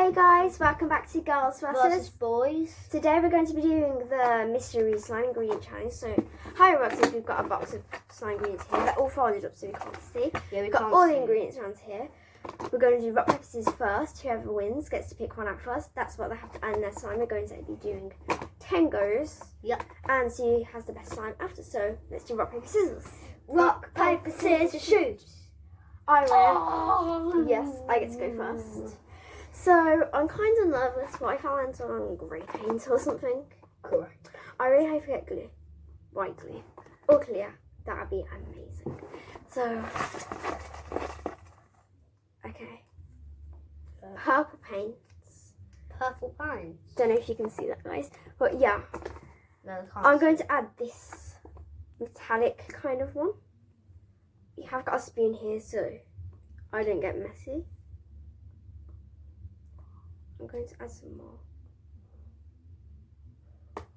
Hey guys, welcome back to Girls vs. Boys. Today we're going to be doing the mystery slime ingredient challenge. So, higher up, we've got a box of slime ingredients here. They're all folded up so we can't see. Yeah, We've got all the ingredients around here. We're going to do rock, paper, scissors first. Whoever wins gets to pick one out first. That's what they have to add in their slime. We're going to be doing 10 goes. Yep. And see who has the best slime after. So, let's do rock, paper, scissors. Rock, paper, scissors, shoot. I win. Oh. Yes, I get to go first. So, I'm kind of nervous, but if I land on grey paint or something, Correct. I really hope I get glue. White glue. Or clear. That would be amazing. So, okay. Purple paints. Purple paint. Don't know if you can see that, guys. But yeah, No, I can't I'm see. going to add this metallic kind of one. You have got a spoon here so I don't get messy. I'm going to add some more.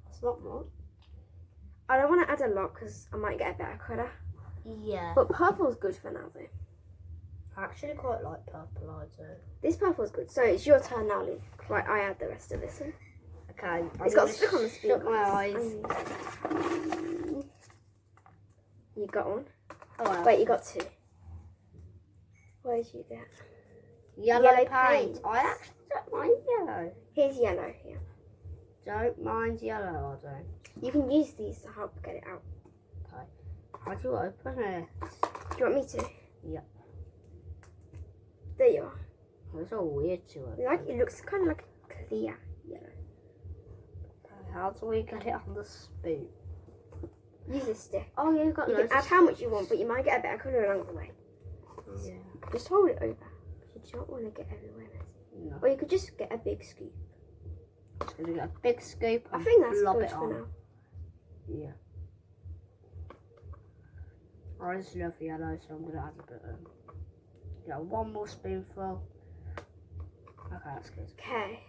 That's not much. I don't want to add a lot because I might get a better colour. Yeah. But purple's good for now though. I actually quite like purple, I do. This purple's good. So it's your turn now, Luke. Right, I add the rest of this in. Okay. It's got a stick on the spoon. Shut my eyes. You got one? Oh, well. Wait, you got two. What did you get? Yellow Yellow paint. paint. I actually don't mind yellow. Here's yellow here. Don't mind yellow, I don't. You can use these to help get it out. Okay. How do you open it? Do you want me to? Yeah. There you are. It's all weird to open. It looks kind of like a clear yellow. How do we get it on the spoon? Use a stick. Oh, yeah, you've got You can loads add of how much you want, but you might get a better colour along the way. Yeah. Just hold it over. You don't want to get everywhere messy. No. Or you could just get a big scoop. Just gonna get a big scoop. I and think that's blob good it for on. now. Yeah. I just love yellow, so I'm gonna add a bit of. Yeah, one more spoonful. Okay, that's good. Okay,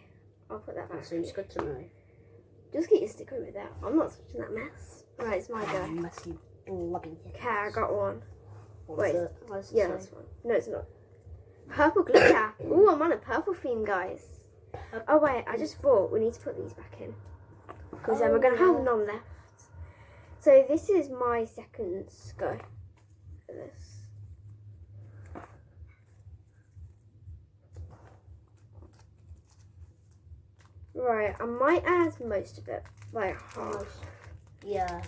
I'll put that back. That seems good to me. Just get your stick over there. I'm not touching that mess. Right, it's my go. Messy blobby. Okay, I got one. What's Wait. it? What does it Yeah, say? that's one. No, it's not. Purple glitter. Ooh, I'm on a purple theme, guys. Oh wait, I just thought we need to put these back in. Because then we're going to have none left. So this is my second go for this. Right, I might add most of it, like half. Yeah.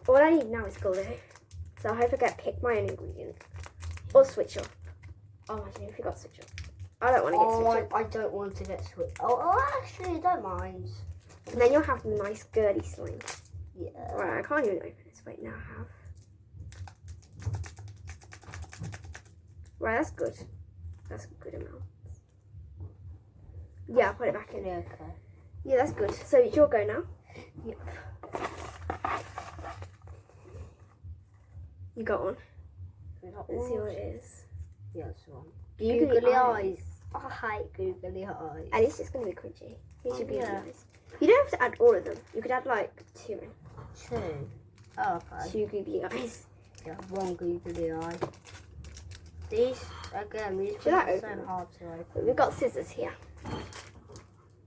All I need now is glue. So I hope I get pick my own ingredient. Or switch up. Oh, imagine if you got switch up. I don't want to get switch up. I don't want to get switched. Oh, actually, I don't mind. And then you'll have the nice girly slime. Yeah. Right, I can't even open this. Wait, now I have. Right, that's good. That's a good amount. Yeah, I'll put it back in. Yeah, okay. Yeah, that's good. So it's your go now. Yep. You got one. Let's see what it is. Yeah, it's one. Googly Googly eyes. eyes. I hate googly eyes. At least it's going to be crunchy. Here's your googly yeah. eyes. You don't have to add all of them. You could add like two in. Two. Oh, okay. Two googly eyes. Yeah, one googly eye. These, again, these Should I ones are open so them? hard to open. But we've got scissors here.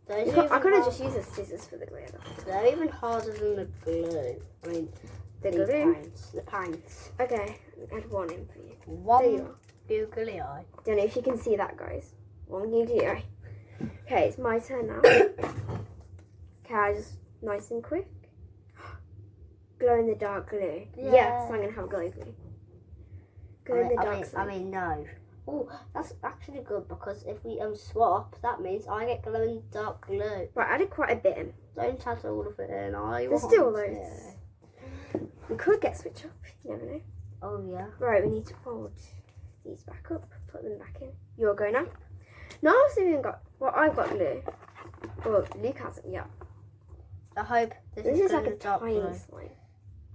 Those I are even could have hard- just used the scissors for the glue. They're even harder than the glue. I mean, The glue? paints. The paints. Okay, add one in for you. There you One are. googly eye. Don't know if you can see that, guys. One googly eye. Okay, it's my turn now. Okay, I just nice and quick. Glow in the dark glue. Yeah. Yes, I'm gonna have glow glue. Glow in the dark I mean, no. Oh, that's actually good because if we swap, that means I get glow in the dark glue. Right, I added quite a bit in. Don't add all of it in. There's still loads. We could get switch up. You never know. Oh yeah. Right, we need to fold these back up. Put them back in. You're going now. No, I've even got. Well, I've got glue. Well, Luke hasn't yet. I hope this This is glow like in a the dark tiny glue. slime.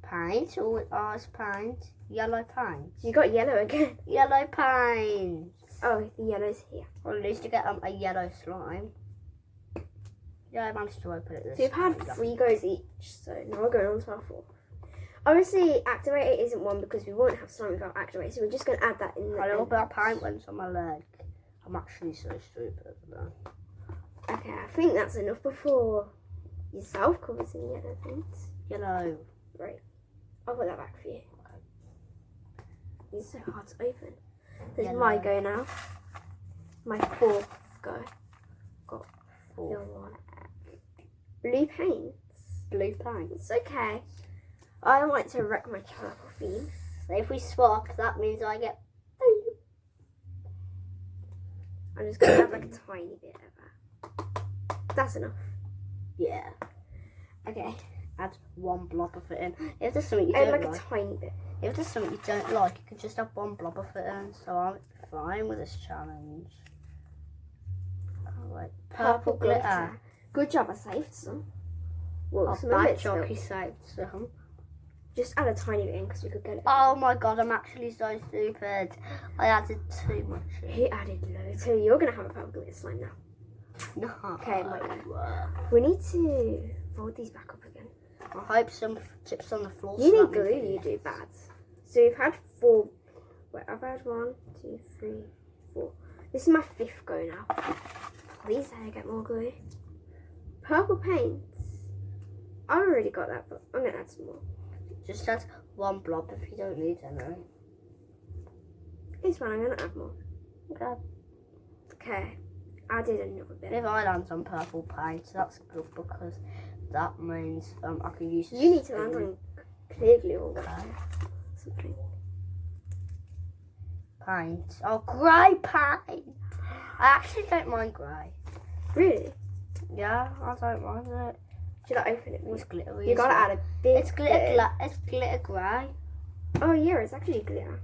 Paint. Oh, it's paint. Yellow paint. You got yellow again. Yellow paint. Oh, the yellow's here. Well, at least to get a yellow slime. Yeah, I managed to open it this So we've had time. 3 goes each, so now we're going on to our 4th. Obviously, activator isn't one because we won't have slime without activator, so we're just going to add that in A little the bit of paint went on my leg. I'm actually so stupid now. Okay, I think that's enough before yourself covers in yellow paints. Yellow. Right. I'll put that back for you. It's so hard to open. This is my Yellow. go now. My fourth go. Got Four. your one. Blue paints. Blue paint. It's okay. I don't like to wreck my purple theme. So if we swap, that means I get. I'm just gonna have like a tiny bit of that. That's enough. Yeah. Okay. Add one blob of it in. If there's something you I don't like like, a tiny bit. if there's something you don't like, you can just have one blob of it in. So I'm fine with this challenge. Alright, purple glitter. Good job, I saved some. Well, Oh, some of bad it's job, still. you saved some. Just add a tiny bit in because we could get it. Oh my god, I'm actually so stupid. I added too much in. He added loads. So you're gonna have a purple glitter slime now. No. Okay, my go. We need to fold these back up again. I hope some chips on the floor. You so need that glue, means- you do bad. So we've had 4. Wait, I've had 1, 2, 3, 4. This is my 5th go now. Please say I get more glue. Purple paints. I already got that, but I'm gonna add some more. Just add one blob if you don't need any. It's fine, I'm gonna add more. Okay. Okay, added another bit. If I land on purple paint, that's good because that means I can use. You need to land on clear glue or Okay. something. Paint. Oh, grey paint. I actually don't mind grey. Really? Yeah, I don't mind it. Should I open it? It's glittery. You gotta add a big It's glitter. bit. It's glitter grey. Oh yeah, it's actually glitter.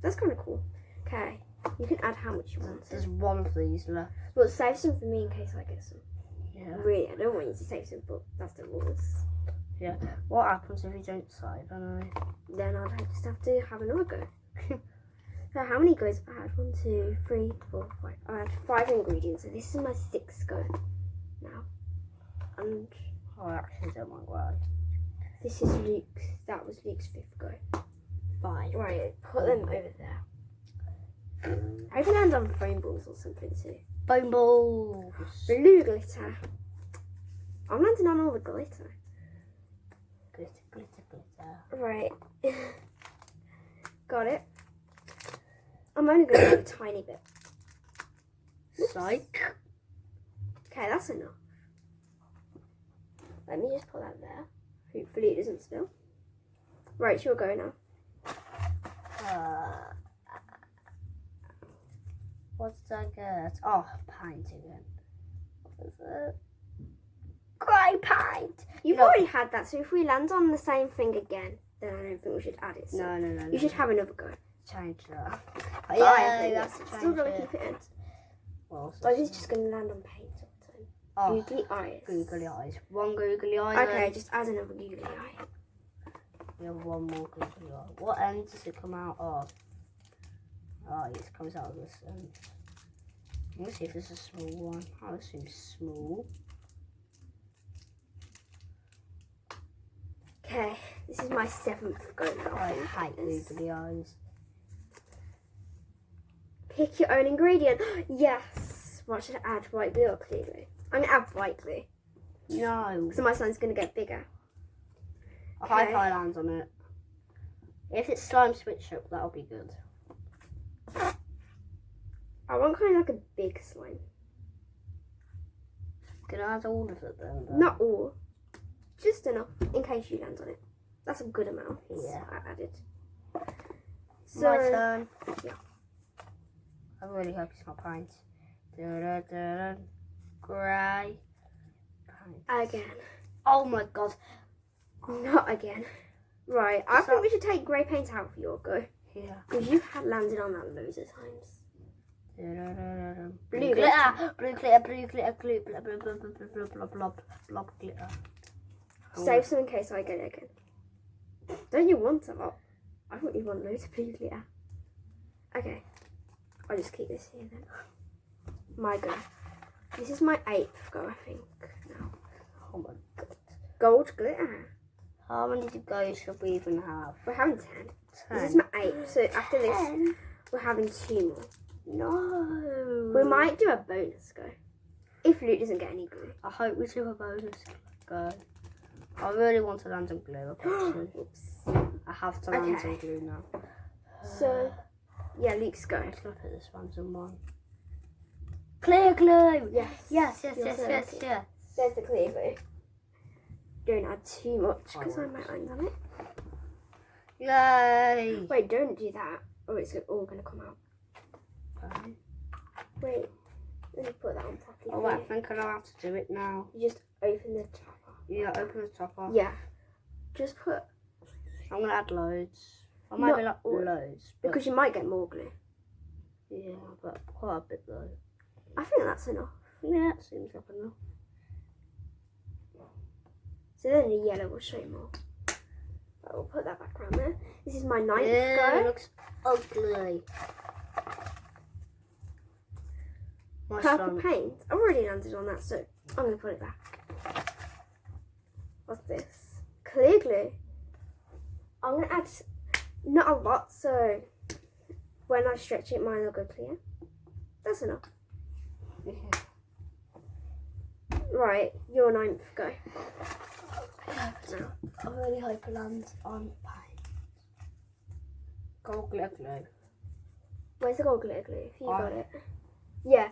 That's kind of cool. Okay, you can add how much you want. There's one of these left. Well, save some for me in case I get some. Yeah. Really, I don't want you to save some, but that's the rules. What happens if you don't save? I know. Then I'd just have to have another go. So how many goes have I had? 1, 2, 3, 4, 5. I had 5 ingredients, so this is my 6th go now. And I actually don't mind grey. this is Luke's. That was Luke's 5th go. 5. Right, put them over there. I can land on foam balls or something too. Foam balls. Blue glitter. I'm landing on all the glitter. Glitter, glitter, glitter. Right. Got it. I'm only going to do a tiny bit. Psych. Okay, that's enough. Let me just put that there. Hopefully it doesn't spill. Right, it's your go now. What did I get? Oh, paint again. What is it? Grey paint. You've No. already had that, so if we land on the same thing again, then I don't think we should add it. So No. you should have another go. change that. Oh, Yeah, yeah, that's that's still going to keep it in. Well, Or is it just going to land on paint all the time? oh, Googly eyes. googly eyes. One googly eye. Okay, then. just add another googly eye. We have one more googly eye. What end does it come out of? Oh, it comes out of this end. Let's see if this is a small one. Oh, this seems small. Okay, this is my 7th go now. I think. hate googly eyes. Pick your own ingredient. Yes. What should I add? White glue or clear glue? I'm gonna add white glue. No. So my slime's gonna get bigger. I hope Okay. I land on it. If it's slime switch up, that'll be good. I want kind of like a big slime. Can I add all of it then? Not all. Just enough in case you land on it. That's a good amount. Yeah. I added. My So turn. yeah. I really hope it's not paint. Grey. Paint. again. Oh my god. Not again. Right. I So- think we should take grey paint out for your go. Yeah. Because you've had landed on that loads of times. Blue glitter. Blue glitter. Blue glitter. Blue glitter. Blue blob blob blob blob blob glitter. Save some in case I get it again. Don't you want a lot? I thought you want loads of blue glitter. Okay. I'll just keep this here then. My go. This is my 8th go, I think. Now. Oh my god. Gold glitter. How many goes should we even have? We're having 10. This is my 8th. So after this, we're having 2 more. No. We might do a bonus go. If Luke doesn't get any glue. I hope we do a bonus go. I really want to land some glue. I've got to. Oops. I have to land Okay. some glue now. So, yeah, Luke's go. I'm just gonna put this random one. Clear glue. Yes. Yes. You're so lucky. There's the clear glue. Don't add too much because I might land on it. Yay. Wait, don't do that or it's all going to come out. Okay. Wait, let me put that on properly. Oh, I think I know how to do it now. You just open the top off. Yeah, open the top off. Yeah. Just put, I'm gonna add loads. I might be like Not all. loads. But because you might get more glue. yeah, but quite a bit though. I think that's enough. Yeah, it seems like enough. So then the yellow will show more. But we'll put that back around there. This is my ninth Yeah, it go. looks ugly. My Purple slime. paint. I've already landed on that, so I'm going to put it back. What's this? Clear glue. I'm going to add not a lot, so when I stretch it, mine will go clear. That's enough. Yeah. Right, your ninth go. No. I really hope it lands on paint. Gold glue glue. Where's the gold glitter glue? If you I- got it. Yeah,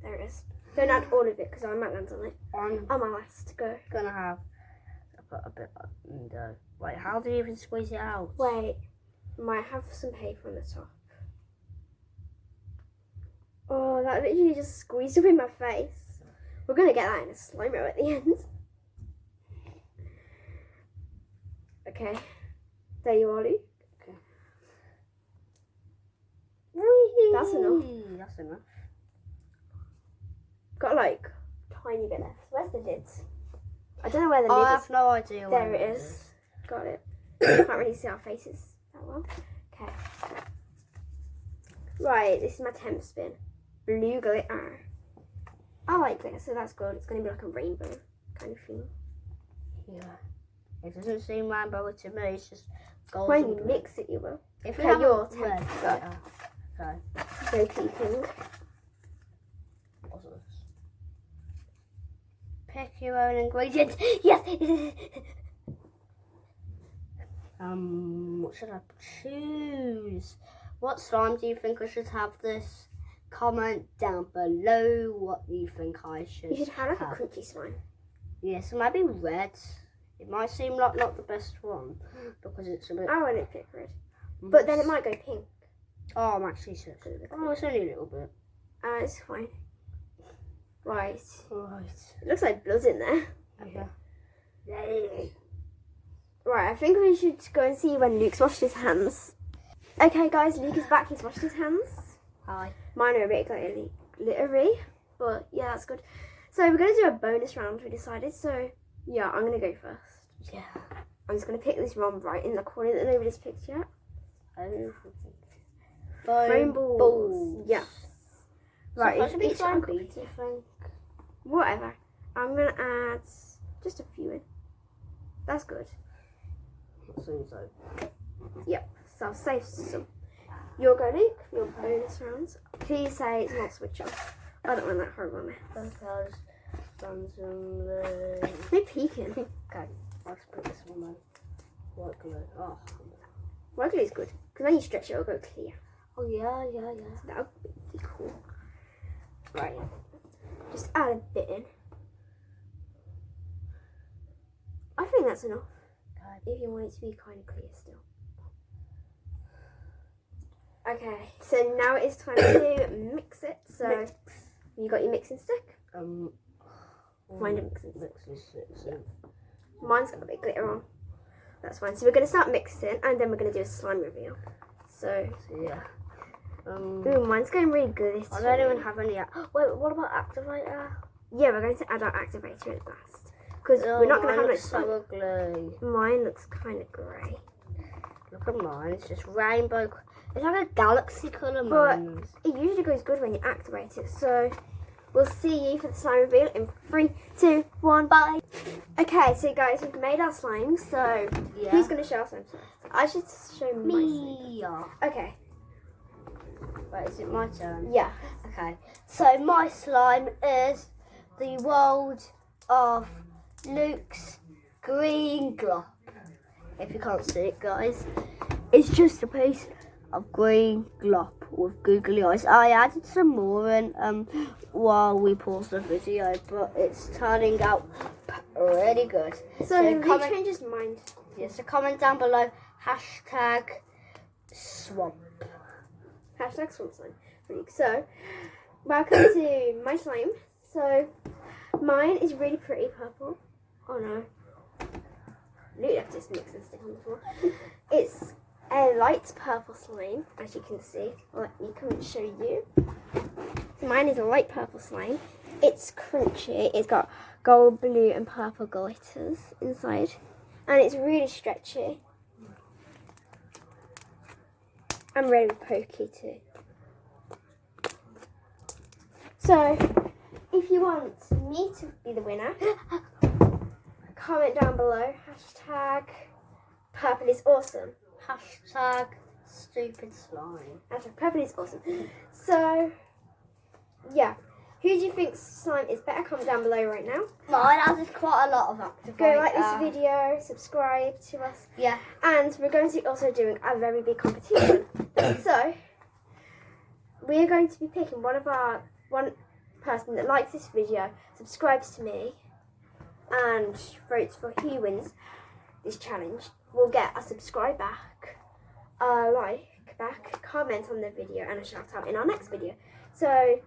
there it is. Don't add all of it because I might land on it. I'm On my last go. gonna have to put a bit in dough. Wait, how do you even squeeze it out? Wait, might have some paper on the top. Oh, that literally just squeezed up in my face. We're gonna get that in a slow-mo at the end. Okay, there you are, Luke. That's enough. That's enough. Got like tiny bit left. Where's the lid? I don't know where the I lid have is. no idea. There where it is. Got it. Can't really see our faces that well. Okay. Right, this is my temp spin. Blue glitter. I like glitter, so that's good. It's going to be like a rainbow kind of thing. Yeah. It doesn't seem rainbow to me. It's just gold. When you mix it, you will. If Okay, you have your a red temp. glitter. Okay. No peeking. What's this? Pick your own ingredients. Yes. What should I choose? What slime do you think I should have this? Comment down below what you think I should. You should have like have. a crunchy slime. Yes, maybe red. It might seem like not the best one because it's a bit. I wouldn't pick red. But then it might go pink. Oh, I'm actually sick. Oh, it's only a little bit. It's fine. Right. Right. It looks like blood in there. Okay. Yay. Right, I think we should go and see when Luke's washed his hands. Okay, guys, Luke is back. He's washed his hands. Hi. Mine are a bit glittery, but yeah, that's good. So we're going to do a bonus round, we decided. So, yeah, I'm going to go first. Yeah. I'm just going to pick this one right in the corner that nobody's picked yet. Foam balls. Yes. Right, Supposed to be each foam I've got beads, I think. whatever. I'm going to add just a few in. That's good. It seems so. Yep, so I'll save some. Your go, Luke, your bonus rounds. Please say it's not switch off. I don't want that horrible mess. Because randomly. No peeking. Okay, let's put this one on. White glue. Oh. White glue is good, because when you stretch it, it'll go clear. Oh yeah. That would be cool. Right, just add a bit in. I think that's enough. If you want it to be kind of clear still. Okay, so now it is time to mix it. So, you got your mixing stick? Find a mixing stick. Mine's got a bit of glitter on. That's fine. So we're going to start mixing and then we're going to do a slime reveal. So, Yeah. ooh, mine's going really good. I don't even have any. Wait, what about activator? Yeah, we're going to add our activator at last. Because we're not going to have much slime. so ugly. Mine looks kind of grey. Look at mine. It's just rainbow. It's like a galaxy colour. But Mine. it usually goes good when you activate it. So we'll see you for the slime reveal in 3, 2, 1, bye. Okay, so guys, we've made our slime. So Yeah. who's going to show our slime first? I should show my slime. Me. Okay. Right, is it my turn? Yeah. Okay. So my slime is the world of Luke's green glop. If you can't see it, guys, it's just a piece of green glop with googly eyes. I added some more in while we paused the video, but it's turning out really good. So he changed his mind. Yes, so comment down below #swamp. #swamp slime. So, welcome to my slime. So, mine is really pretty purple. Oh no. Luke left this mix and stick on the floor. It's a light purple slime, as you can see. Let me come and show you. So mine is a light purple slime. It's crunchy. It's got gold, blue and purple glitters inside. And it's really stretchy. I'm really pokey too. So, if you want me to be the winner, comment down below, #purple is awesome. #stupid slime. #purple is awesome. So, yeah. Who do you think slime is better? Comment down below right now. Mine has quite a lot of active. Go like this video, subscribe to us. Yeah. And we're going to be also doing a very big competition. So, we're going to be picking one person that likes this video, subscribes to me, and votes for who wins this challenge will get a subscribe back, a like back, comment on the video, and a shout out in our next video. So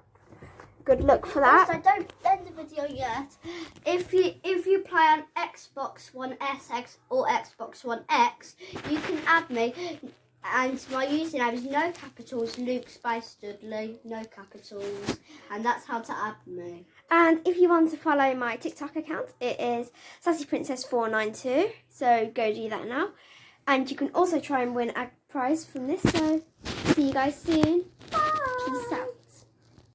good luck for that. Also, don't end the video yet. If you play on Xbox One SX or Xbox One X, you can add me. And my username is no capitals, Luke Spice Dudley, no capitals, and that's how to add me. And if you want to follow my TikTok account, it is SassyPrincess492. So go do that now. And you can also try and win a prize from this. So see you guys soon. Bye. Peace out.